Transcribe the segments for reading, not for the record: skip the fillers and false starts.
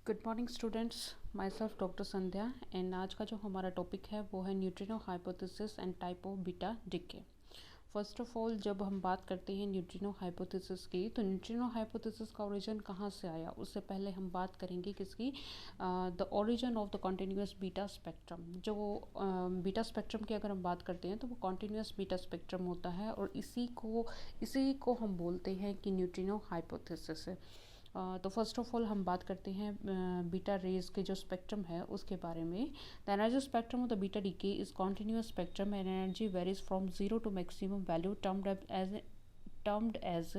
Good morning students, my self doctor Sandhya. And आज का जो हमारा टॉपिक है वो है neutrino hypothesis and type of beta decay. First of all, जब हम बात करते हैं न्यूट्रिनो हाइपोथेसिस की, तो न्यूट्रिनो हाइपोथेसिस का ओरिजिन कहाँ से आया उससे पहले हम बात करेंगे किसकी, the origin of the continuous beta spectrum. जो बीटा स्पेक्ट्रम की अगर हम बात करते हैं तो वो कॉन्टिन्यूस बीटा स्पेक्ट्रम होता है और इसी को हम बोलते हैं कि न्यूट्रिनो हाइपोथेसिस है। तो फर्स्ट ऑफ ऑल हम बात करते हैं बीटा रेज के जो स्पेक्ट्रम है उसके बारे में। The energy spectrum of the beta decay is continuous spectrum and energy varies from zero to maximum value termed as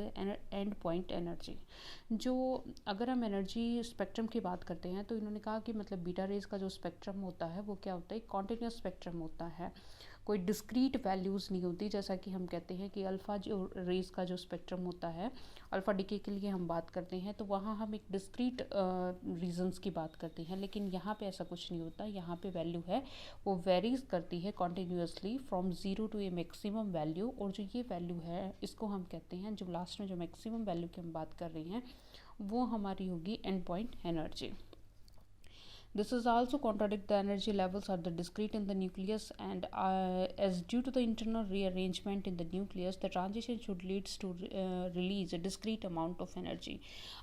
end point energy. जो अगर हम एनर्जी स्पेक्ट्रम की बात करते हैं तो इन्होंने कहा कि मतलब बीटा रेज का जो स्पेक्ट्रम होता है वो क्या होता है, कॉन्टिन्यूस स्पेक्ट्रम होता है, कोई डिस्क्रीट वैल्यूज़ नहीं होती। जैसा कि हम कहते हैं कि अल्फ़ा जो रेज का जो स्पेक्ट्रम होता है, अल्फ़ा डीके के लिए हम बात करते हैं तो वहाँ हम एक डिस्क्रीट रीजंस की बात करते हैं, लेकिन यहाँ पे ऐसा कुछ नहीं होता। यहाँ पे वैल्यू है वो वेरीज करती है continuously from zero to a maximum value. और जो ये वैल्यू है इसको हम कहते हैं, जो लास्ट में जो मैक्सिमम वैल्यू की हम बात कर रहे हैं वो हमारी होगी and point energy. This is also contradict the energy levels are the discrete in the nucleus, and as due to the internal rearrangement in the nucleus, the transition should leads to release a discrete amount of energy.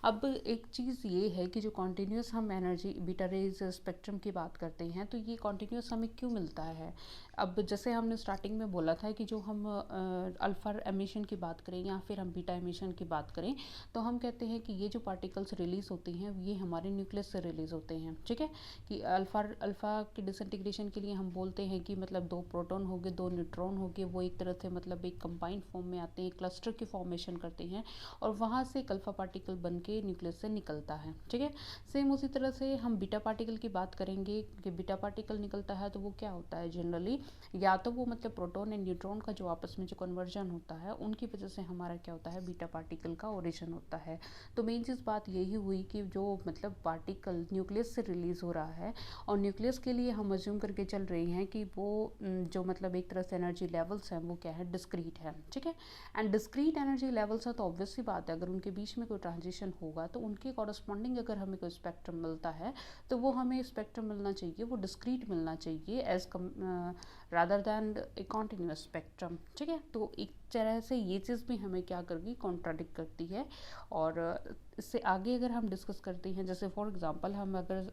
अब एक चीज़ ये है कि जो continuous हम energy beta raise spectrum की बात करते हैं तो ये कॉन्टीन्यूस हमें क्यों मिलता है। अब जैसे हमने स्टार्टिंग में बोला था कि जो हम अल्फ़ा एमिशन की बात करें या फिर हम बीटा एमिशन की बात करें तो हम कहते हैं कि ये जो पार्टिकल्स रिलीज़ होते हैं ये हमारे न्यूक्लियस से रिलीज़ होते हैं। ठीक है, कि अल्फ़ा के डिसइंटीग्रेशन के लिए हम बोलते हैं कि मतलब 2 प्रोटॉन हो गए 2 न्यूट्रॉन हो गए, वो एक तरह से मतलब एक कंबाइंड फॉर्म में आते हैं, क्लस्टर की फॉर्मेशन करते हैं और वहाँ से एक अल्फ़ा पार्टिकल बन के न्यूक्लियस से निकलता है। ठीक है, सेम उसी तरह से हम बीटा पार्टिकल की बात करेंगे कि बीटा पार्टिकल निकलता है तो वो क्या होता है, जनरली या तो वो मतलब प्रोटॉन एंड न्यूट्रॉन का जो आपस में जो कन्वर्जन होता है उनकी वजह से हमारा क्या होता है, बीटा पार्टिकल का ओरिजिन होता है। तो मेन चीज़ बात यही हुई कि जो मतलब पार्टिकल न्यूक्लियस से रिलीज़ हो रहा है और न्यूक्लियस के लिए हम अज्यूम करके चल रहे हैं कि वो जो मतलब एक तरह से एनर्जी लेवल्स हैं वो क्या है, डिस्क्रीट है। ठीक है, एंड डिस्क्रीट एनर्जी लेवल्स है तो ऑब्वियस सी बात है अगर उनके बीच में कोई ट्रांजिशन होगा तो उनके कॉरस्पॉन्डिंग अगर हमें कोई स्पेक्ट्रम मिलता है तो वो हमें स्पेक्ट्रम मिलना चाहिए, वो डिस्क्रीट मिलना चाहिए as rather than a continuous spectrum. ठीक है, तो एक तरह से ये चीज़ भी हमें क्या करगी, कॉन्ट्राडिक्ट करती है। और इससे आगे अगर हम डिस्कस करते हैं, जैसे फॉर एग्जांपल हम अगर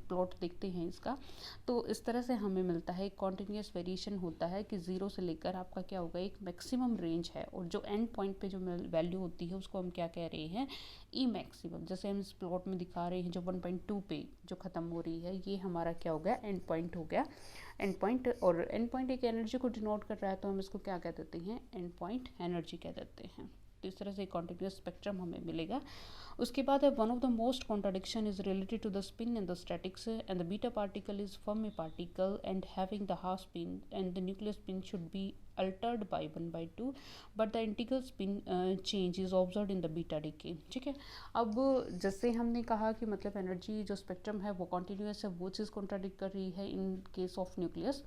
प्लॉट देखते हैं इसका तो इस तरह से हमें मिलता है, एक कॉन्टिन्यूस वेरिएशन होता है कि ज़ीरो से लेकर आपका क्या होगा, एक मैक्सिमम रेंज है और जो एंड पॉइंट पे जो वैल्यू होती है उसको हम क्या कह रहे हैं, ई मैक्सिमम। जैसे हम इस प्लॉट में दिखा रहे हैं जो 1.2 पे जो ख़त्म हो रही है ये हमारा क्या हो गया, एंड पॉइंट हो गया। एंड पॉइंट, और एंड पॉइंट एक एनर्जी को डिनोट कर रहा है तो हम इसको क्या कह देते हैं, एंड पॉइंट एनर्जी कह देते हैं। तो इस तरह से कॉन्टिन्यूस स्पेक्ट्रम हमें मिलेगा। उसके बाद है one of the most contradiction is related to the spin and the statics and the beta particle is Fermi particle and having the half spin and the nuclear spin should be altered by 1/2 but the integral spin change is observe in the beta decay. ठीक है, अब जैसे हमने कहा कि मतलब energy जो spectrum है वो कॉन्टिन्यूस है, वो चीज़ कॉन्ट्राडिक्ट कर रही है इन केस ऑफ न्यूक्लियस।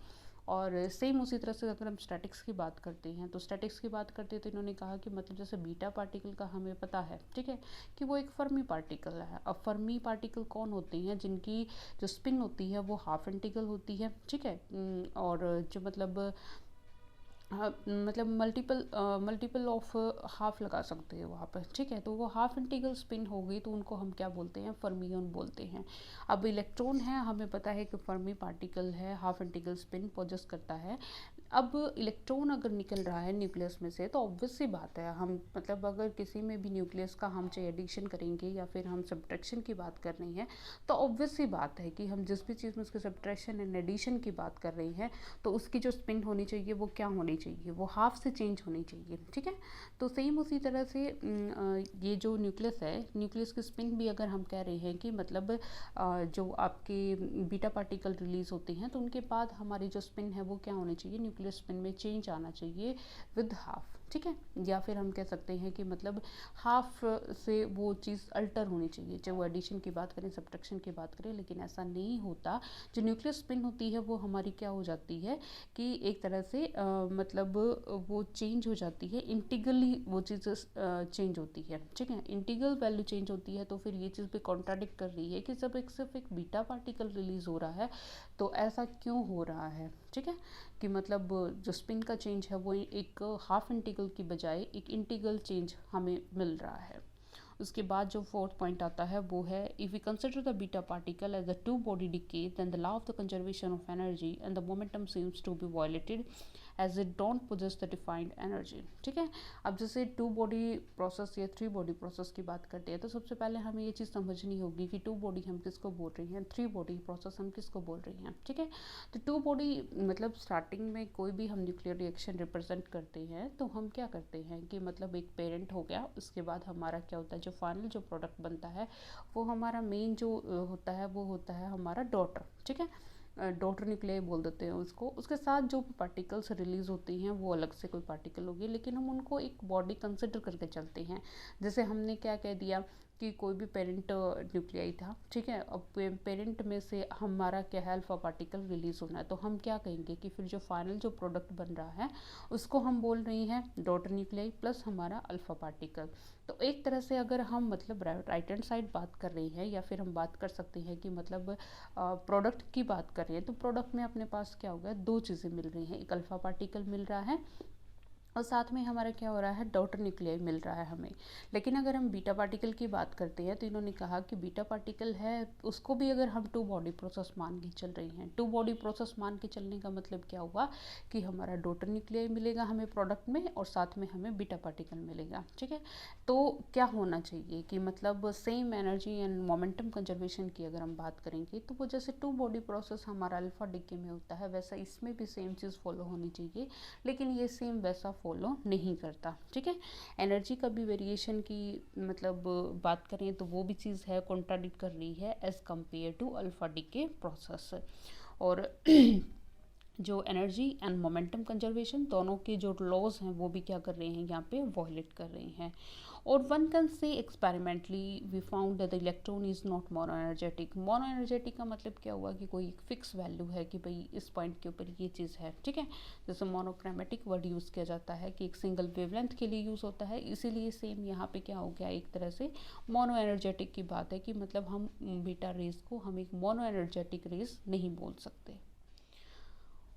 और सेम उसी तरह से अगर हम स्टैटिक्स की बात करते हैं तो स्टैटिक्स की बात करते हैं तो इन्होंने कहा कि मतलब जैसे बीटा पार्टिकल का हमें पता है, ठीक है, कि वो एक फर्मी पार्टिकल है। अब फर्मी पार्टिकल कौन होते हैं, जिनकी जो स्पिन होती है वो हाफ इंटीग्रल होती है। ठीक है, और जो मतलब मतलब मल्टीपल ऑफ हाफ लगा सकते हैं वहाँ पर। ठीक है, तो वो हाफ इंटीग्रल स्पिन हो गई तो उनको हम क्या बोलते हैं, फर्मियन बोलते हैं। अब इलेक्ट्रॉन है, हमें पता है कि फर्मी पार्टिकल है, हाफ इंटीग्रल स्पिन पोजेस करता है। अब इलेक्ट्रॉन अगर निकल रहा है न्यूक्लियस में से तो ऑब्वियस सी बात है, हम मतलब अगर किसी में भी न्यूक्लियस का हम चाहे एडिशन करेंगे या फिर हम सब्ट्रैक्शन की बात कर रहे हैं तो ऑब्वियस सी बात है कि हम जिस भी चीज़ में उसके सब्ट्रैक्शन एंड एडिशन की बात कर रहे हैं तो उसकी जो स्पिन होनी चाहिए वो क्या होनी चाहिए, वो हाफ से चेंज होनी चाहिए। ठीक है, तो सेम उसी तरह से ये जो न्यूक्लियस है, न्यूक्लियस की स्पिन भी अगर हम कह रहे हैं कि मतलब जो आपके बीटा पार्टिकल रिलीज होते हैं तो उनके बाद हमारी जो स्पिन है वो क्या होनी चाहिए, न्यूक्लियस स्पिन में चेंज आना चाहिए विद हाफ। ठीक है, या फिर हम कह सकते हैं कि मतलब हाफ से वो चीज़ अल्टर होनी चाहिए, चाहे वो एडिशन की बात करें, सब्ट्रैक्शन की बात करें, लेकिन ऐसा नहीं होता। जो न्यूक्लियर स्पिन होती है वो हमारी क्या हो जाती है कि एक तरह से मतलब वो चेंज हो जाती है, इंटीग्रली वो चीज़ चेंज होती है, ठीक है, इंटीग्रल वैल्यू चेंज होती है। तो फिर ये चीज़ भी कॉन्ट्राडिक्ट कर रही है कि जब एक सिर्फ एक बीटा पार्टिकल रिलीज हो रहा है तो ऐसा क्यों हो रहा है, ठीक है, कि मतलब जो स्पिन का चेंज है वो एक हाफ इंटीग्रल की बजाय एक इंटीग्रल चेंज हमें मिल रहा है। उसके बाद जो फोर्थ पॉइंट आता है वो है, if we consider the beta particle as a two body decay then the law of the conservation of energy and the momentum seems to be violated as it don't possess the defined energy, ठीक है। अब जैसे two body process या three body process की बात करते हैं तो सबसे पहले हमें ये चीज़ समझनी होगी कि टू बॉडी हम किसको बोल रही हैं, थ्री बॉडी प्रोसेस हम किसको बोल रही हैं, ठीक है। तो टू बॉडी मतलब स्टार्टिंग में कोई भी हम न्यूक्लियर रिएक्शन रिप्रेजेंट करते हैं तो हम क्या करते हैं कि मतलब एक पेरेंट हो गया, उसके बाद हमारा क्या होता है, जो फाइनल जो प्रोडक्ट बनता है वो हमारा मेन जो होता है वो होता है हमारा डॉटर, ठीक है, डॉटर न्यूक्लियाई बोल देते हैं उसको। उसके साथ जो पार्टिकल्स रिलीज होती हैं वो अलग से कोई पार्टिकल होगी, लेकिन हम उनको एक बॉडी कंसिडर करके चलते हैं। जैसे हमने क्या कह दिया कि कोई भी पेरेंट न्यूक्लियाई था, ठीक है, अब पेरेंट में से हमारा क्या है, अल्फा पार्टिकल रिलीज होना है, तो हम क्या कहेंगे कि फिर जो फाइनल जो प्रोडक्ट बन रहा है उसको हम बोल रहे हैं डॉटर न्यूक्लियाई प्लस हमारा अल्फा पार्टिकल। तो एक तरह से अगर हम मतलब राइट हैंड साइड बात कर रहे हैं या फिर हम बात कर सकते हैं कि मतलब प्रोडक्ट की बात कर रहे हैं, तो प्रोडक्ट में अपने पास क्या होगा, दो चीज़ें मिल रही हैं, एक अल्फा पार्टिकल मिल रहा है और साथ में हमारा क्या हो रहा है, डॉटर न्यूक्लियाई मिल रहा है हमें। लेकिन अगर हम बीटा पार्टिकल की बात करते हैं तो इन्होंने कहा कि बीटा पार्टिकल है उसको भी अगर हम टू बॉडी प्रोसेस मान के चल रही हैं, टू बॉडी प्रोसेस मान के चलने का मतलब क्या हुआ कि हमारा डॉटर न्यूक्लियाई मिलेगा हमें प्रोडक्ट में और साथ में हमें बीटा पार्टिकल मिलेगा, ठीक है। तो क्या होना चाहिए कि मतलब same energy and momentum conservation की अगर हम बात करेंगे तो वो जैसे टू बॉडी प्रोसेस हमारा अल्फा डिके में होता है वैसा इसमें भी सेम चीज़ फॉलो होनी चाहिए, लेकिन ये सेम वैसा फॉलो नहीं करता, ठीक है। एनर्जी का भी वेरिएशन की मतलब बात करें तो वो भी चीज़ है कॉन्ट्राडिक्ट कर रही है as compare to alpha decay process. और जो एनर्जी एंड मोमेंटम कंजर्वेशन दोनों के जो लॉज हैं वो भी क्या कर रहे हैं, यहाँ पे वॉयलेट कर रहे हैं। और one can say experimentally we found that the electron is not mono energetic. Mono energetic का मतलब क्या हुआ कि कोई एक फिक्स वैल्यू है कि भाई इस पॉइंट के ऊपर ये चीज़ है, ठीक है। जैसे मोनोक्रोमेटिक वर्ड यूज़ किया जाता है कि एक सिंगल वेवलेंथ के लिए यूज़ होता है, इसीलिए सेम यहाँ पे क्या हो गया, एक तरह से मोनो एनर्जेटिक की बात है कि मतलब हम बीटा रेस को हम एक मोनो एनर्जेटिक रेस नहीं बोल सकते।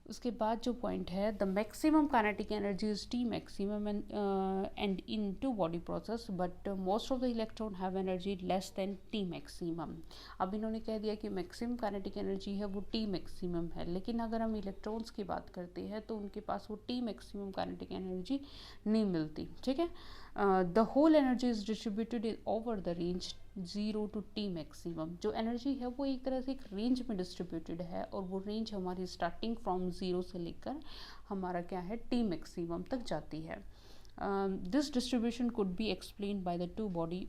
उसके बाद जो पॉइंट है, the maximum kinetic energy is T maximum and in two body process but most of the electron have energy less than T maximum. अब इन्होंने कह दिया कि मैक्सिमम काइनेटिक एनर्जी है वो टी मैक्सिमम है, लेकिन अगर हम इलेक्ट्रॉन्स की बात करते हैं तो उनके पास वो टी मैक्सिमम काइनेटिक एनर्जी नहीं मिलती, ठीक है। The whole energy is distributed over the range 0 to T maximum. जो एनर्जी है वो एक तरह से एक रेंज में डिस्ट्रीब्यूटेड है और वो रेंज हमारी स्टार्टिंग फ्रॉम 0 से लेकर हमारा क्या है, टी मैक्सिमम तक जाती है। This distribution could be explained by the two body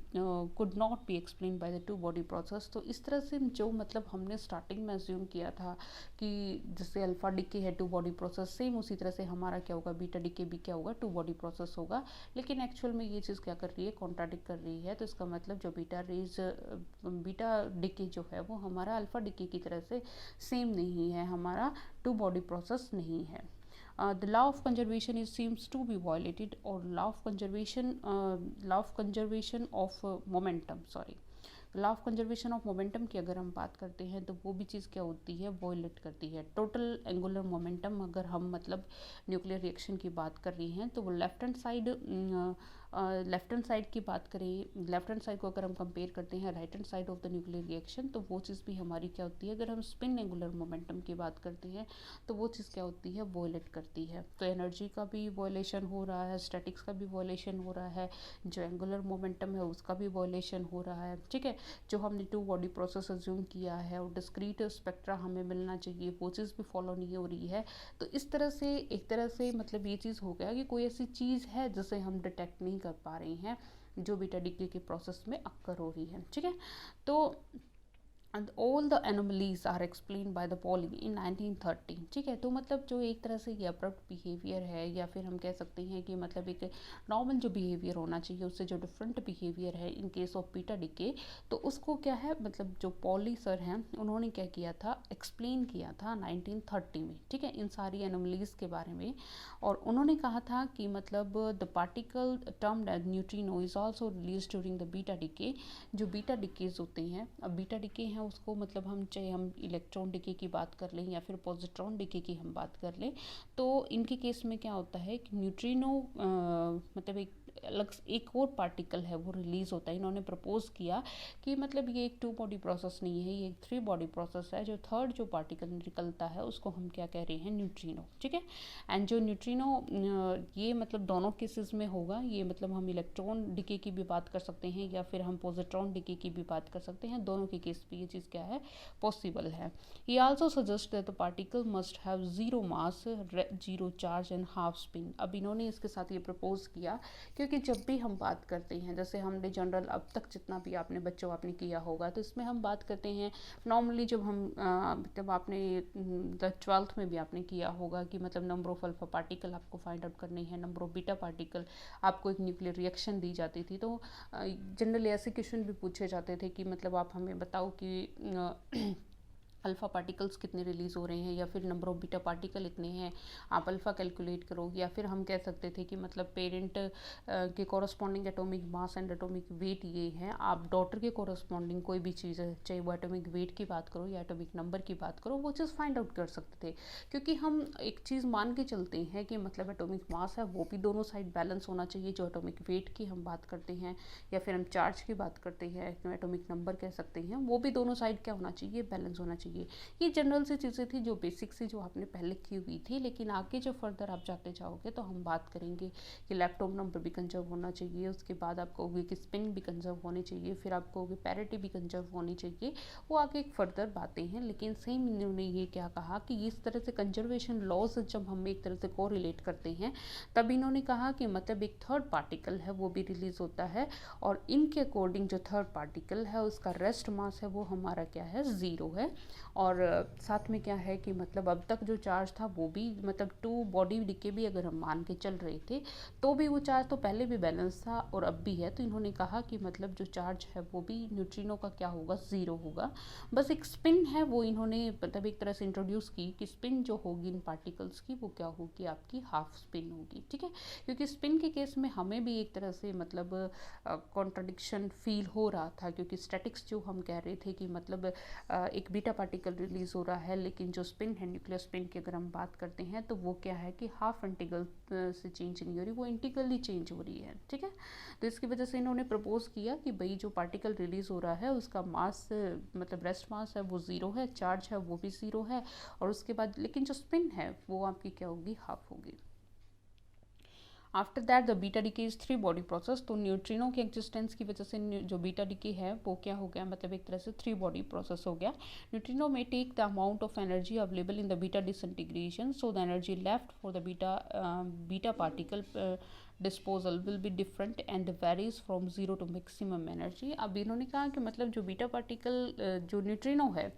could not be explained by the two body process। तो इस तरह से जो मतलब हमने स्टार्टिंग में अज्यूम किया था कि जैसे अल्फा डिके है टू बॉडी प्रोसेस, सेम उसी तरह से हमारा क्या होगा, बीटा डिके भी क्या होगा, टू बॉडी प्रोसेस होगा, लेकिन एक्चुअल में ये चीज़ क्या कर रही है, कॉन्ट्राडिक्ट कर रही है। तो इसका मतलब जो बीटा डिके जो है वो हमारा अल्फा डिके की तरह से सेम नहीं है, हमारा टू बॉडी प्रोसेस नहीं है। The law of conservation is seems to be violated, or law of conservation of momentum, sorry, law of conservation of momentum की अगर हम बात करते हैं तो वो भी चीज़ क्या होती है, वॉयलेट करती है। टोटल एंगुलर मोमेंटम अगर हम मतलब न्यूक्लियर रिएक्शन की बात कर रही हैं तो वो लेफ्ट हैंड साइड की बात करें, लेफ्ट हैंड साइड को अगर हम कंपेयर करते हैं right hand side of the nuclear reaction तो वो चीज़ भी हमारी क्या होती है, अगर हम स्पिन एंगुलर मोमेंटम की बात करते हैं तो वो चीज़ क्या होती है, वॉयलेट करती है। तो एनर्जी का भी वॉयलेशन हो रहा है, स्टैटिक्स का भी वॉयलेशन हो रहा है, जो एंगुलर मोमेंटम है उसका भी वॉयलेशन हो रहा है, ठीक है। जो हमने टू बॉडी प्रोसेस अज्यूम किया है और डिस्क्रीट स्पेक्ट्रा हमें मिलना चाहिए वो चीज़ भी फॉलो नहीं हो रही है। तो इस तरह से एक तरह से मतलब ये चीज़ हो गया कि कोई ऐसी चीज़ है जिसे हम डिटेक्ट नहीं कर पा रहे हैं जो बीटा डिके के प्रोसेस में अक्कर हो रही है, ठीक है। तो and all the anomalies are explain by the Pauli in 1930। ठीक है, तो मतलब जो एक तरह से ये अब्रप्ट बिहेवियर है, या फिर हम कह सकते हैं कि मतलब एक नॉर्मल जो बिहेवियर होना चाहिए उससे जो डिफरेंट बिहेवियर है in case of beta decay, तो उसको क्या है मतलब जो पॉली सर हैं उन्होंने क्या किया था, एक्सप्लेन किया था 1930 में। ठीक है, इन सारी एनोमलीज के बारे में। और उन्होंने कहा था कि मतलब the particle termed as neutrino is also release during the beta decay. जो बीटा डिकेज होते हैं, अब बीटा डिके हैं उसको मतलब हम चाहे हम इलेक्ट्रॉन डिके की बात कर लें या फिर पॉजिट्रॉन डिके की हम बात कर लें, तो इनके केस में क्या होता है कि न्यूट्रिनो मतलब एक अलग एक और पार्टिकल है वो रिलीज होता है। इन्होंने प्रपोज किया कि मतलब ये एक 2 बॉडी प्रोसेस नहीं है, ये एक 3 बॉडी प्रोसेस है। जो थर्ड जो पार्टिकल निकलता है उसको हम क्या कह रहे हैं, न्यूट्रिनो। ठीक है, एंड जो न्यूट्रिनो ये मतलब दोनों केसेस में होगा। ये मतलब हम इलेक्ट्रॉन डिके की भी बात कर सकते हैं या फिर हम पॉजिट्रॉन डिके की भी बात कर सकते हैं, दोनों के केस पे ये चीज़ क्या है, पॉसिबल है। ये also suggest that the particle must have zero mass, zero charge and half spin. अब इन्होंने इसके साथ ये प्रपोज किया क्योंकि जब भी हम बात करते हैं, जैसे हमने जनरल अब तक जितना भी आपने बच्चों आपने किया होगा, तो इसमें हम बात करते हैं नॉर्मली जब हम मतलब आपने 12th में भी आपने किया होगा कि मतलब नंबर ऑफ अल्फा पार्टिकल आपको फाइंड आउट करनी है, नंबर ऑफ बीटा पार्टिकल, आपको एक न्यूक्लियर रिएक्शन दी जाती थी। तो जनरली ऐसे क्वेश्चन भी पूछे जाते थे कि मतलब आप हमें बताओ कि अल्फ़ा पार्टिकल्स कितने रिलीज़ हो रहे हैं, या फिर नंबर ऑफ बीटा पार्टिकल इतने हैं, आप अल्फ़ा कैलकुलेट करो। या फिर हम कह सकते थे कि मतलब पेरेंट के corresponding atomic mass and atomic weight ये है, आप डॉटर के कॉरस्पॉन्डिंग कोई भी चीज़ है, चाहे वो एटॉमिक वेट की बात करो या एटॉमिक नंबर की बात करो, वो चीज़ फाइंड आउट कर सकते थे। क्योंकि हम एक चीज़ मान के चलते हैं कि मतलब एटॉमिक मास है वो भी दोनों साइड बैलेंस होना चाहिए, जो एटॉमिक वेट की हम बात करते हैं या फिर हम चार्ज की बात करते हैं, एटॉमिक नंबर कह सकते हैं, वो भी दोनों साइड क्या होना चाहिए, बैलेंस होना चाहिए। ये जनरल सी चीज़ें थी जो बेसिक सी जो आपने पहले की हुई थी। लेकिन आगे जो फर्दर आप जाते जाओगे तो हम बात करेंगे कि लैपटॉप नंबर भी कंजर्व होना चाहिए, उसके बाद आप कहोगे कि स्पिन भी कंजर्व होनी चाहिए, फिर आप कहोगे पैरिटी भी कंजर्व होनी चाहिए। वो आगे एक फर्दर बातें हैं। लेकिन सेम इन्होंने ये क्या कहा कि इस तरह से कंजर्वेशन लॉज जब हम एक तरह से को रिलेट करते हैं, तब इन्होंने कहा कि मतलब एक थर्ड पार्टिकल है वो भी रिलीज होता है, और इनके अकॉर्डिंग जो थर्ड पार्टिकल है उसका रेस्ट मास है वो हमारा क्या है, ज़ीरो है। और साथ में क्या है कि मतलब अब तक जो चार्ज था वो भी मतलब 2 बॉडी डिके भी अगर हम मान के चल रहे थे तो भी वो चार्ज तो पहले भी बैलेंस था और अब भी है। तो इन्होंने कहा कि मतलब जो चार्ज है वो भी न्यूट्रिनो का क्या होगा, ज़ीरो होगा। बस एक स्पिन है वो इन्होंने मतलब एक तरह से इंट्रोड्यूस की कि स्पिन जो होगी इन पार्टिकल्स की वो क्या होगी, आपकी हाफ स्पिन होगी। ठीक है, क्योंकि स्पिन के केस में हमें भी एक तरह से मतलब कॉन्ट्रडिक्शन फील हो रहा था, क्योंकि स्टैटिक्स जो हम कह रहे थे कि मतलब एक बीटा पार्टिकल रिलीज हो रहा है, लेकिन जो स्पिन है न्यूक्लियर स्पिन की अगर हम बात करते हैं तो वो क्या है कि हाफ इंटीग्रल से चेंज नहीं हो रही, वो इंटीग्रली चेंज हो रही है। ठीक है, तो इसकी वजह से इन्होंने प्रपोज किया कि भाई जो पार्टिकल रिलीज हो रहा है उसका मास मतलब रेस्ट मास है वो ज़ीरो है, चार्ज है वो भी ज़ीरो है, और उसके बाद लेकिन जो स्पिन है वो आपकी क्या होगी, हाफ होगी। After that the beta decay is 3 body process. तो न्यूट्रिनो की एग्जिस्टेंस की वजह से जो बीटा डिके है वो क्या हो गया, मतलब एक तरह से 3 बॉडी प्रोसेस हो गया। न्यूट्रिनो में take the amount of energy available in the beta disintegration, so the energy left for the beta particle disposal will be different and varies from zero to maximum energy. अब इन्होंने कहा कि मतलब जो beta particle जो neutrino है,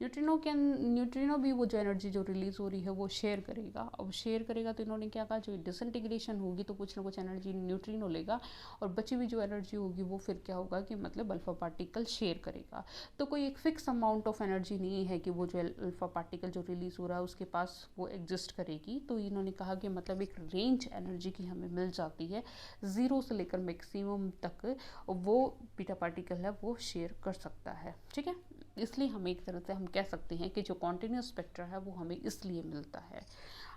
neutrino भी वो जो एनर्जी जो रिलीज हो रही है वो शेयर करेगा। अब शेयर करेगा तो इन्होंने क्या कहा, जो डिसइंटीग्रेशन होगी तो कुछ ना कुछ एनर्जी न्यूट्रिनो लेगा, और बची हुई जो एनर्जी होगी वो फिर क्या होगा कि मतलब अल्फा पार्टिकल शेयर करेगा। तो कोई एक फिक्स अमाउंट ऑफ एनर्जी नहीं है कि वो जो अल्फा पार्टिकल जो रिलीज हो रहा है उसके पास वो एग्जिस्ट करेगी। तो इन्होंने कहा कि मतलब एक रेंज एनर्जी की हमें मिल जाती है, ज़ीरो से लेकर मैक्सिमम तक वो बीटा पार्टिकल है वो शेयर कर सकता है। ठीक है, इसलिए हम एक तरह से हम कह सकते हैं कि जो कॉन्टिन्यूस स्पेक्ट्रा है वो हमें इसलिए मिलता है।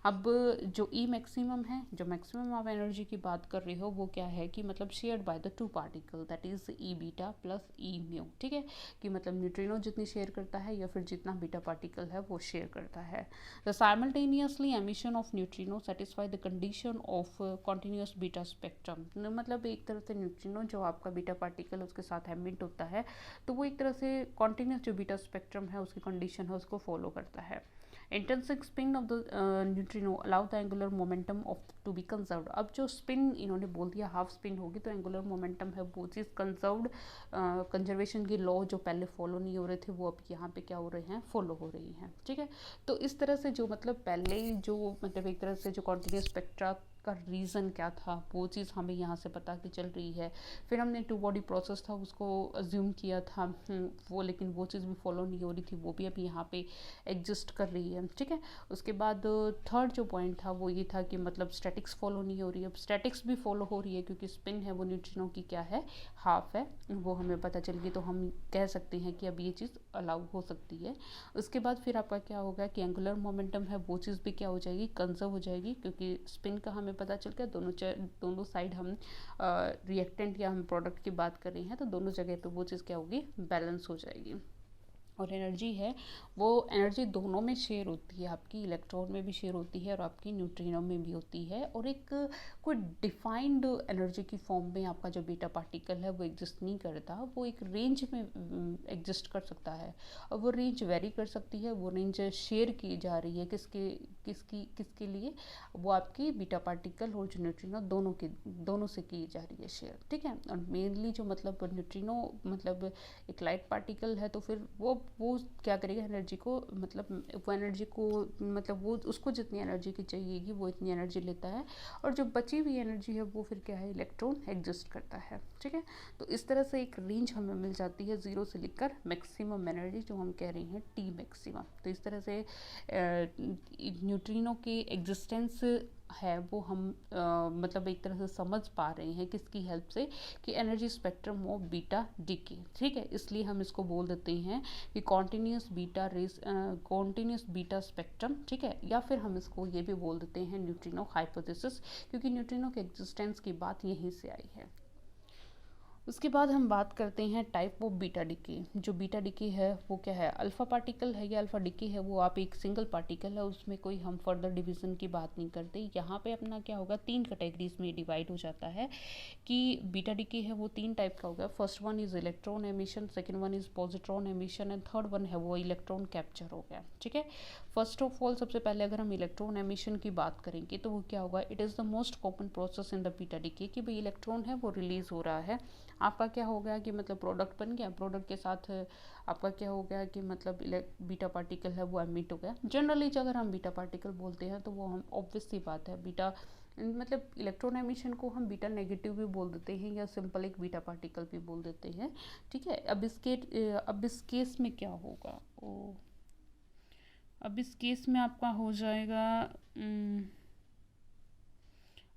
अब जो ई मैक्सिमम है, जो मैक्सिमम ऑफ एनर्जी की बात कर रही हो, वो क्या है कि मतलब shared by the 2 particle, that is E beta plus E mu. ठीक है, कि मतलब न्यूट्रिनो जितनी शेयर करता है या फिर जितना बीटा पार्टिकल है वो शेयर करता है। The simultaneously emission of neutrino satisfy the condition of continuous beta spectrum. मतलब एक तरह से न्यूट्रिनो जो आपका बीटा पार्टिकल उसके साथ एमिट होता है तो वो एक तरह से कॉन्टिन्यूस जो बीटा स्पेक्ट्रम है उसकी कंडीशन है उसको फॉलो करता है। Intrinsic spin of the neutrino allow the angular momentum of to be conserved. अब जो स्पिन इन्होंने बोल दिया हाफ स्पिन होगी तो एंगुलर मोमेंटम है वो चीज़ कंजर्व्ड, कंजर्वेशन की लॉ जो पहले फॉलो नहीं हो रहे थे वो अब यहाँ पे क्या हो रहे हैं, फॉलो हो रही हैं। ठीक है, तो इस तरह से जो मतलब पहले जो मतलब एक तरह से जो कॉन्टिन्यूस स्पेक्ट्रा का रीज़न क्या था वो चीज़ हमें यहाँ से पता कि चल रही है। फिर हमने टू बॉडी प्रोसेस था उसको अज्यूम किया था, वो लेकिन वो चीज़ भी फॉलो नहीं हो रही थी, वो भी अभी यहाँ पे एग्जिस्ट कर रही है। ठीक है, उसके बाद थर्ड जो पॉइंट था वो ये था कि मतलब स्टैटिक्स फॉलो नहीं हो रही है। अब स्टैटिक्स भी फॉलो हो रही है क्योंकि स्पिन है वो न्यूट्रिनो की क्या है, हाफ है, वो हमें पता चल गई, तो हम कह सकते हैं कि अब ये चीज़ अलाउ हो सकती है। उसके बाद फिर आपका क्या होगा कि एंगुलर मोमेंटम है वो चीज़ भी क्या हो जाएगी, कंजर्व हो जाएगी, क्योंकि स्पिन का हमें पता चल गया। दोनों साइड हम रिएक्टेंट या हम प्रोडक्ट की बात कर रहे हैं तो दोनों जगह पे वो चीज़ क्या होगी, बैलेंस हो जाएगी। और एनर्जी है वो एनर्जी दोनों में शेयर होती है, आपकी इलेक्ट्रॉन में भी शेयर होती है और आपकी न्यूट्रिनो में भी होती है। और एक कोई डिफाइंड एनर्जी की फॉर्म में आपका जो बीटा पार्टिकल है वो एग्जिस्ट नहीं करता, वो एक रेंज में एग्जिस्ट कर सकता है। और वो रेंज वेरी कर सकती है, वो रेंज शेयर की जा रही है किसके लिए, वो आपकी बीटा पार्टिकल और जो न्यूट्रिनो दोनों से की जा रही है शेयर। ठीक है, और मेनली जो मतलब न्यूट्रिनो मतलब एक लाइट पार्टिकल है तो फिर वो क्या करेगा, एनर्जी को मतलब वो एनर्जी को मतलब वो उसको जितनी एनर्जी की चाहिएगी वो इतनी एनर्जी लेता है, और जो बची हुई एनर्जी है वो फिर क्या है, इलेक्ट्रॉन एग्जिस्ट करता है। ठीक है, तो इस तरह से एक रेंज हमें मिल जाती है 0 से लेकर मैक्सिमम एनर्जी जो हम कह रहे हैं टी मैक्सिमम। तो इस तरह से न्यूट्रिनो की एग्जिस्टेंस है वो हम मतलब एक तरह से समझ पा रहे हैं किसकी हेल्प से, कि energy spectrum of beta decay. ठीक है, इसलिए हम इसको बोल देते हैं कि कॉन्टिन्यूस बीटा स्पेक्ट्रम। ठीक है, या फिर हम इसको ये भी बोल देते हैं न्यूट्रिनो हाइपोथेसिस, क्योंकि न्यूट्रिनो के एग्जिस्टेंस की बात यहीं से आई है। उसके बाद हम बात करते हैं टाइप ऑफ बीटा डिके। जो बीटा डिके है वो क्या है, अल्फ़ा पार्टिकल है या अल्फ़ा डिके है, वो आप एक सिंगल पार्टिकल है, उसमें कोई हम फर्दर डिवीज़न की बात नहीं करते। यहाँ पे अपना क्या होगा, 3 कैटेगरीज में डिवाइड हो जाता है कि बीटा डिके है वो 3 टाइप का होगा। First one is electron emission, second one is positron emission and third one है वो इलेक्ट्रॉन कैप्चर हो गया। ठीक है, फर्स्ट ऑफ ऑल सबसे पहले अगर हम इलेक्ट्रॉन एमिशन की बात करेंगे तो वो क्या होगा, it is the most common process in the beta decay, कि भाई इलेक्ट्रॉन है वो रिलीज़ हो रहा है, आपका क्या हो गया कि मतलब प्रोडक्ट बन गया, प्रोडक्ट के साथ आपका क्या हो गया कि मतलब बीटा पार्टिकल है वो एमिट हो गया। जनरली अगर हम बीटा पार्टिकल बोलते हैं तो वो हम ऑब्वियस सी बात है, बीटा मतलब इलेक्ट्रॉन एमिशन को हम बीटा नेगेटिव भी बोल देते हैं या सिंपल एक बीटा पार्टिकल भी बोल देते हैं। ठीक है, अब इस केस में क्या होगा, अब इस केस में आपका हो जाएगा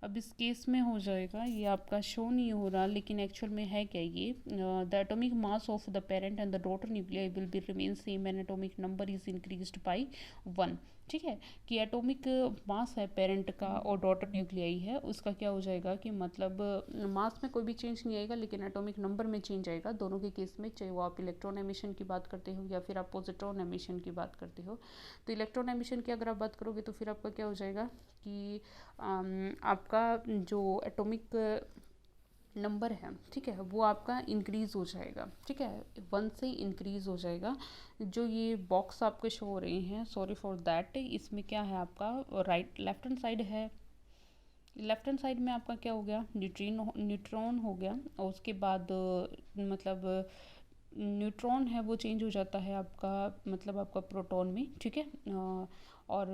अब इस केस में हो जाएगा, ये आपका शो नहीं हो रहा लेकिन एक्चुअल में है क्या ये, the atomic mass of the parent and the daughter nuclei will be remain same and atomic number is increased by 1। ठीक है, कि एटॉमिक मास है पेरेंट का और डॉटर न्यूक्लियाई है, उसका क्या हो जाएगा कि मतलब मास में कोई भी चेंज नहीं आएगा लेकिन एटॉमिक नंबर में चेंज आएगा दोनों के केस में, चाहे वो आप इलेक्ट्रॉन एमिशन की बात करते हो या फिर आप पॉजिट्रॉन एमिशन की बात करते हो। तो इलेक्ट्रॉन एमिशन की अगर आप बात करोगे तो फिर आपका क्या हो जाएगा कि आपका जो एटॉमिक नंबर है, ठीक है, वो आपका इंक्रीज़ हो जाएगा। ठीक है, 1 से इंक्रीज़ हो जाएगा। जो ये बॉक्स आपके शो हो रहे हैं, सॉरी फॉर दैट, इसमें क्या है आपका लेफ्ट हैंड साइड है, लेफ्ट हैंड साइड में आपका क्या हो गया, न्यूट्रॉन हो गया, और उसके बाद मतलब न्यूट्रॉन है वो चेंज हो जाता है आपका मतलब आपका प्रोटॉन में। ठीक है, और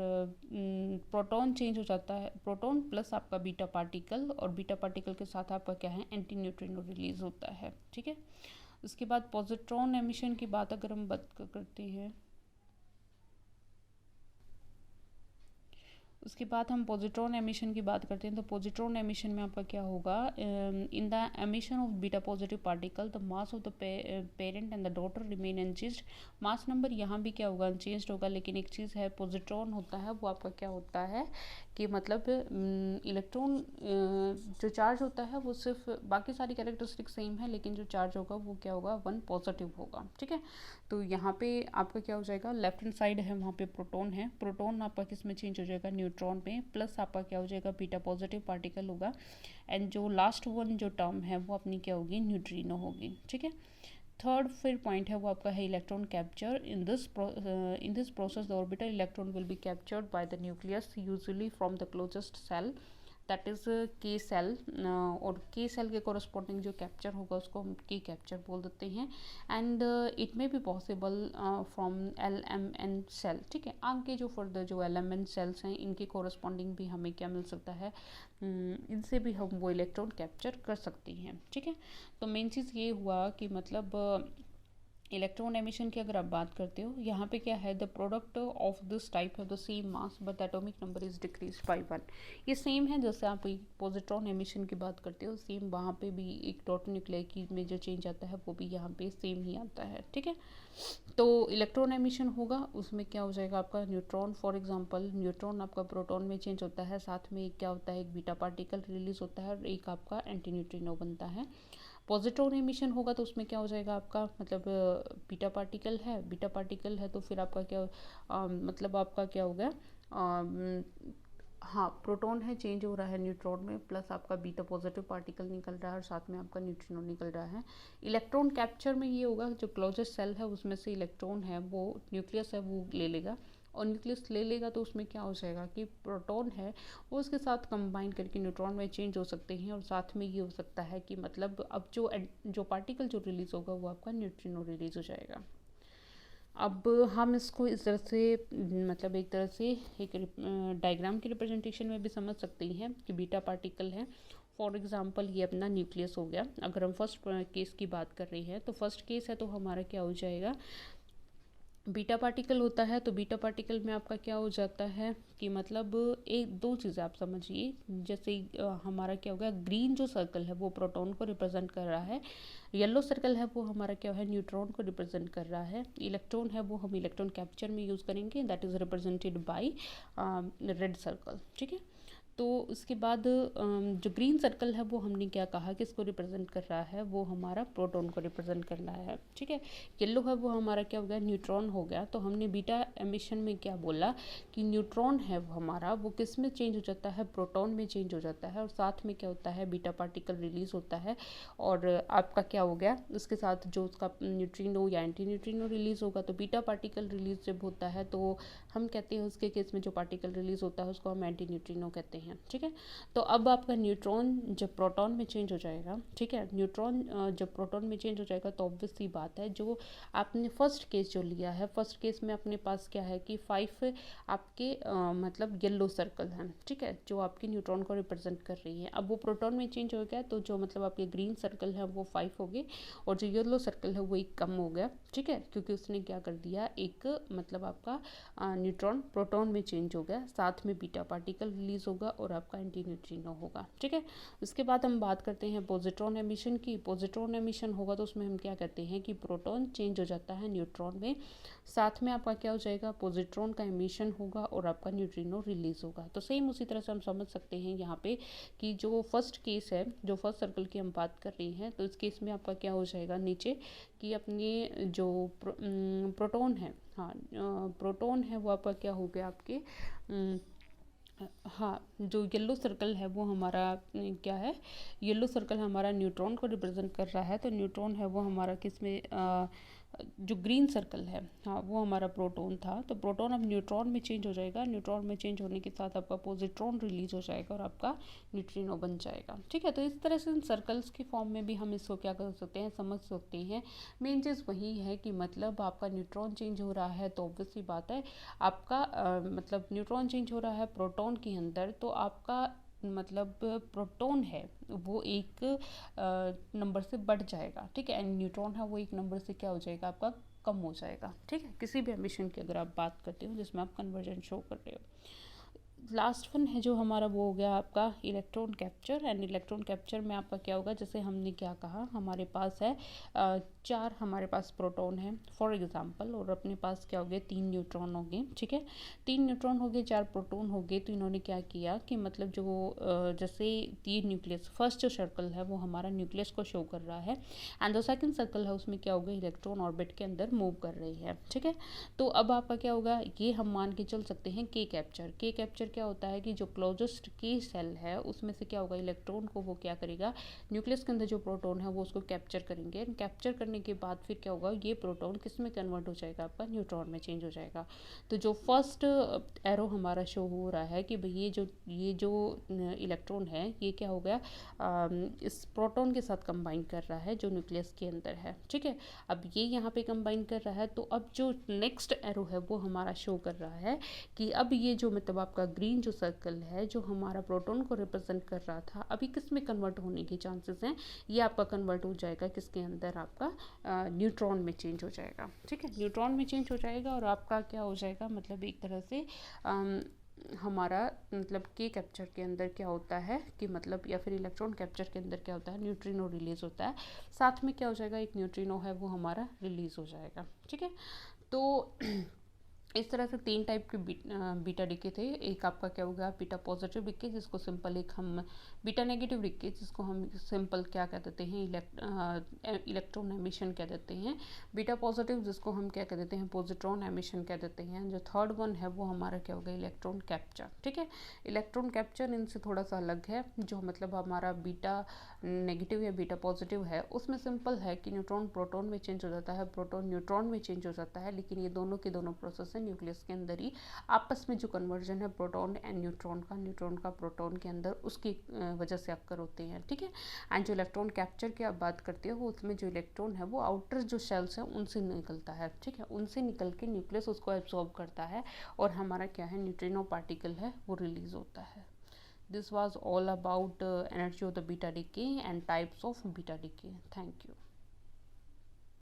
प्रोटॉन चेंज हो जाता है, प्रोटॉन प्लस आपका बीटा पार्टिकल, और बीटा पार्टिकल के साथ आपका क्या है, एंटी न्यूट्रिनो रिलीज होता है। ठीक है, उसके बाद पॉजिट्रॉन एमिशन की बात अगर हम बात करते हैं, उसके बाद हम पॉजिट्रॉन एमिशन की बात करते हैं, तो पॉजिट्रॉन एमिशन में आपका क्या होगा, in the emission of beta positive particle the mass of the parent and the daughter remain unchanged. Mass number यहाँ भी क्या होगा, अनचेंज्ड होगा, लेकिन एक चीज़ है, पॉजिट्रॉन होता है वो आपका क्या होता है कि मतलब इलेक्ट्रॉन जो चार्ज होता है वो सिर्फ, बाकी सारी कैरेक्टरिस्टिक सेम है लेकिन जो चार्ज होगा वो क्या होगा, 1 पॉजिटिव होगा। ठीक है, तो यहाँ पे आपका क्या हो जाएगा, लेफ्ट हैंड साइड है वहाँ पे प्रोटॉन है, प्रोटॉन आपका किस में चेंज हो जाएगा, न्यूट्रॉन में, प्लस आपका क्या हो जाएगा, बीटा पॉजिटिव पार्टिकल होगा, एंड जो लास्ट वन जो टर्म है वो अपनी क्या होगी, न्यूट्रिनो होगी। ठीक है, थर्ड फिर पॉइंट है वो आपका है electron capture. In this process the orbital electron will be captured by the nucleus usually from the closest shell, that is K shell, और के सेल के कोरस्पॉन्डिंग जो कैप्चर होगा उसको हम के कैप्चर बोल देते हैं। And it may be possible from LMN shell, ठीक है। आगे जो फर्दर जो LMN सेल्स हैं इनके कोरस्पॉन्डिंग भी हमें क्या मिल सकता है, इनसे भी हम वो इलेक्ट्रॉन कैप्चर कर सकते हैं, ठीक है। तो मेन चीज़ ये हुआ कि मतलब इलेक्ट्रॉन एमिशन की अगर आप बात करते हो, यहाँ पे क्या है, the product of this type है the same mass but atomic number is decrease by 1। ये सेम है जैसे आप पॉजिट्रॉन एमिशन की बात करते हो, सेम वहाँ पे भी एक डॉट न्यूक्लियर की में जो चेंज आता है वो भी यहाँ पे सेम ही आता है, ठीक है। तो इलेक्ट्रॉन एमिशन होगा उसमें क्या हो जाएगा आपका न्यूट्रॉन, फॉर एग्जांपल न्यूट्रॉन आपका प्रोटॉन में चेंज होता है, साथ में एक क्या होता है, एक बीटा पार्टिकल रिलीज होता है और एक आपका एंटी न्यूट्रिनो बनता है। पॉजिट्रॉन एमिशन होगा तो उसमें क्या हो जाएगा आपका, मतलब बीटा पार्टिकल है तो फिर आपका क्या मतलब आपका क्या हो गया, हाँ प्रोटॉन है चेंज हो रहा है न्यूट्रॉन में, प्लस आपका बीटा पॉजिटिव पार्टिकल निकल रहा है और साथ में आपका न्यूट्रिनो निकल रहा है। इलेक्ट्रॉन कैप्चर में ये होगा जो क्लोजेस्ट सेल है उसमें से इलेक्ट्रॉन है वो न्यूक्लियस है वो ले लेगा, और न्यूक्लियस ले लेगा तो उसमें क्या हो जाएगा कि प्रोटॉन है वो उसके साथ कंबाइन करके न्यूट्रॉन में चेंज हो सकते हैं, और साथ में ये हो सकता है कि मतलब अब जो पार्टिकल जो रिलीज होगा वो आपका न्यूट्रिनो रिलीज हो जाएगा। अब हम इसको इस तरह से मतलब एक तरह से एक डायग्राम की रिप्रेजेंटेशन में भी समझ सकते हैं कि बीटा पार्टिकल है, फॉर एग्जांपल ये अपना न्यूक्लियस हो गया। अगर हम फर्स्ट केस की बात कर रहे हैं तो फर्स्ट केस है तो हमारा क्या हो जाएगा, बीटा पार्टिकल होता है, तो बीटा पार्टिकल में आपका क्या हो जाता है कि मतलब एक दो चीज़ें आप समझिए, जैसे हमारा क्या होगा, ग्रीन जो सर्कल है वो प्रोटॉन को रिप्रेजेंट कर रहा है, येलो सर्कल है वो हमारा क्या है, न्यूट्रॉन को रिप्रेजेंट कर रहा है, इलेक्ट्रॉन है वो हम इलेक्ट्रॉन कैप्चर में यूज़ करेंगे, that is represented by red circle, ठीक है। तो उसके बाद जो ग्रीन सर्कल है वो हमने क्या कहा कि इसको रिप्रेजेंट कर रहा है, वो हमारा प्रोटॉन को रिप्रेजेंट कर रहा है, ठीक है। येलो है वो हमारा क्या हो गया, न्यूट्रॉन हो गया। तो हमने बीटा एमिशन में क्या बोला कि न्यूट्रॉन है वो हमारा वो किस में चेंज हो जाता है, प्रोटॉन में चेंज हो जाता है, और साथ में क्या होता है, बीटा पार्टिकल रिलीज होता है, और आपका क्या हो गया उसके साथ जो उसका न्यूट्रिनो या एंटी न्यूट्रिनो रिलीज होगा। तो बीटा पार्टिकल रिलीज जब होता है तो हम कहते हैं उसके केस में जो पार्टिकल रिलीज होता है उसको हम एंटी न्यूट्रिनो कहते हैं, ठीक है। तो अब आपका न्यूट्रॉन जब प्रोटॉन में चेंज हो जाएगा, ठीक है, न्यूट्रॉन जब प्रोटॉन में चेंज हो जाएगा तो ऑब्वियस सी बात है जो आपने फर्स्ट केस जो लिया है, फर्स्ट केस में अपने पास क्या है कि 5 आपके मतलब येलो सर्कल हैं, ठीक है, जो आपके न्यूट्रॉन को रिप्रेजेंट कर रही है। अब वो प्रोटॉन में चेंज हो गया तो जो मतलब आपके ग्रीन सर्कल है वो 5 हो गए, और जो येलो सर्कल है वो एक कम हो गया, ठीक है, क्योंकि उसने क्या कर दिया, एक मतलब आपका न्यूट्रॉन प्रोटॉन में चेंज हो गया, साथ में बीटा पार्टिकल रिलीज होगा और आपका एंटी न्यूट्रिनो होगा, ठीक है। उसके बाद हम बात करते हैं पॉजिट्रॉन एमिशन की। पॉजिट्रॉन एमिशन होगा तो उसमें हम क्या कहते हैं कि प्रोटॉन चेंज हो जाता है न्यूट्रॉन में, साथ में आपका क्या हो जाएगा, पॉजिट्रॉन का एमिशन होगा और आपका न्यूट्रिनो रिलीज होगा। तो सेम उसी तरह से हम समझ सकते हैं यहाँ पे कि जो फर्स्ट केस है, जो फर्स्ट सर्कल की हम बात कर रहे हैं, तो इस केस में आपका क्या हो जाएगा नीचे कि अपने जो प्रोटॉन है, हाँ प्रोटॉन है वो आपका क्या हो गया आपके हाँ जो येलो सर्कल है वो हमारा क्या है, येलो सर्कल हमारा न्यूट्रॉन को रिप्रेजेंट कर रहा है, तो न्यूट्रॉन है वो हमारा किस में जो ग्रीन सर्कल है, हाँ वो हमारा प्रोटॉन था। तो प्रोटॉन अब न्यूट्रॉन में चेंज हो जाएगा, न्यूट्रॉन में चेंज होने के साथ आपका पॉजिट्रॉन रिलीज हो जाएगा और आपका न्यूट्रिनो बन जाएगा, ठीक है। तो इस तरह से इन सर्कल्स के फॉर्म में भी हम इसको क्या कर सकते हैं, समझ सकते हैं। मेन चीज़ वही है कि मतलब आपका न्यूट्रॉन चेंज हो रहा है तो ऑब्वियसली बात है आपका मतलब न्यूट्रॉन चेंज हो रहा है प्रोटॉन के अंदर, तो आपका मतलब प्रोटॉन है वो एक नंबर से बढ़ जाएगा, ठीक है, एंड न्यूट्रॉन है वो एक नंबर से क्या हो जाएगा आपका कम हो जाएगा, ठीक है। किसी भी एमिशन की अगर आप बात करते हो जिसमें आप कन्वर्जन शो कर रहे हो। लास्ट वन है जो हमारा वो हो गया आपका electron capture. And electron capture में आपका क्या होगा, जैसे हमने क्या कहा हमारे पास है 4 हमारे पास प्रोटॉन है फॉर एग्जांपल, और अपने पास क्या हो गए 3 न्यूट्रॉन हो गए, ठीक है, 3 न्यूट्रॉन हो गए 4 प्रोटॉन हो गए। तो इन्होंने क्या किया कि मतलब जो जैसे 3 न्यूक्लियस, फर्स्ट जो सर्कल है वो हमारा न्यूक्लियस को शो कर रहा है, एंड जो सेकंड सर्कल है उसमें क्या होगा, इलेक्ट्रॉन ऑर्बिट के अंदर मूव कर रही है, ठीक है। तो अब आपका क्या होगा, ये हम मान के चल सकते हैं के कैप्चर। के कैप्चर क्या होता है कि जो क्लोजेस्ट की सेल है उसमें से क्या होगा, इलेक्ट्रॉन को वो क्या करेगा, न्यूक्लियस के अंदर जो प्रोटॉन है वो उसको कैप्चर करेंगे, कैप्चर करने होने के बाद फिर क्या होगा, ये प्रोटॉन किस में कन्वर्ट हो जाएगा, आपका न्यूट्रॉन में चेंज हो जाएगा। तो जो फर्स्ट एरो हमारा शो हो रहा है कि भाई ये जो इलेक्ट्रॉन है ये क्या हो गया, इस प्रोटॉन के साथ कंबाइन कर रहा है जो न्यूक्लियस के अंदर है, ठीक है। अब ये यहाँ पे कंबाइन कर रहा है, तो अब जो नेक्स्ट एरो है वो हमारा शो कर रहा है कि अब ये जो मतलब आपका ग्रीन जो सर्कल है जो हमारा प्रोटॉन को रिप्रेजेंट कर रहा था, अभी किस में कन्वर्ट होने के चांसेस हैं, ये आपका कन्वर्ट हो जाएगा किसके अंदर, आपका न्यूट्रॉन में चेंज हो जाएगा, ठीक है। न्यूट्रॉन में चेंज हो जाएगा और आपका क्या हो जाएगा, मतलब एक तरह से हमारा मतलब के कैप्चर के अंदर क्या होता है कि मतलब, या फिर इलेक्ट्रॉन कैप्चर के अंदर क्या होता है, न्यूट्रिनो रिलीज होता है, साथ में क्या हो जाएगा, एक न्यूट्रिनो है वो हमारा रिलीज हो जाएगा, ठीक है। तो इस तरह से 3 टाइप के बीटा डिके थे। एक आपका क्या होगा, बीटा पॉजिटिव डिके जिसको सिंपल एक हम बीटा नेगेटिव डिके जिसको हम सिंपल क्या कह देते हैं, इलेक्ट्रॉन एमिशन कह देते हैं। बीटा पॉजिटिव जिसको हम क्या कह देते हैं, पॉजिट्रॉन एमिशन कह देते हैं। जो थर्ड वन है वो हमारा क्या होगा, इलेक्ट्रॉन कैप्चर, ठीक है। इलेक्ट्रॉन कैप्चर इनसे थोड़ा सा अलग है। जो मतलब हमारा बीटा नेगेटिव या बीटा पॉजिटिव है उसमें सिंपल है कि न्यूट्रॉन प्रोटॉन में चेंज हो जाता है, प्रोटॉन न्यूट्रॉन में चेंज हो जाता है, लेकिन ये दोनों के दोनों प्रोसेस है न्यूक्लियस के अंदर ही आपस में जो कन्वर्जन है प्रोटॉन एंड न्यूट्रॉन का प्रोटॉन के अंदर उसकी वजह से अक्कर होते हैं, ठीक है। एंड जो इलेक्ट्रॉन कैप्चर की आप बात करते हो उसमें जो इलेक्ट्रॉन है वो आउटर जो शेल्स है उनसे निकलता है, ठीक है। उनसे निकल के न्यूक्लियस उसको एब्सॉर्ब करता है और हमारा क्या है, न्यूट्रिनो पार्टिकल है वो रिलीज होता है। This was all about energy of the beta decay and types of beta decay. Thank you.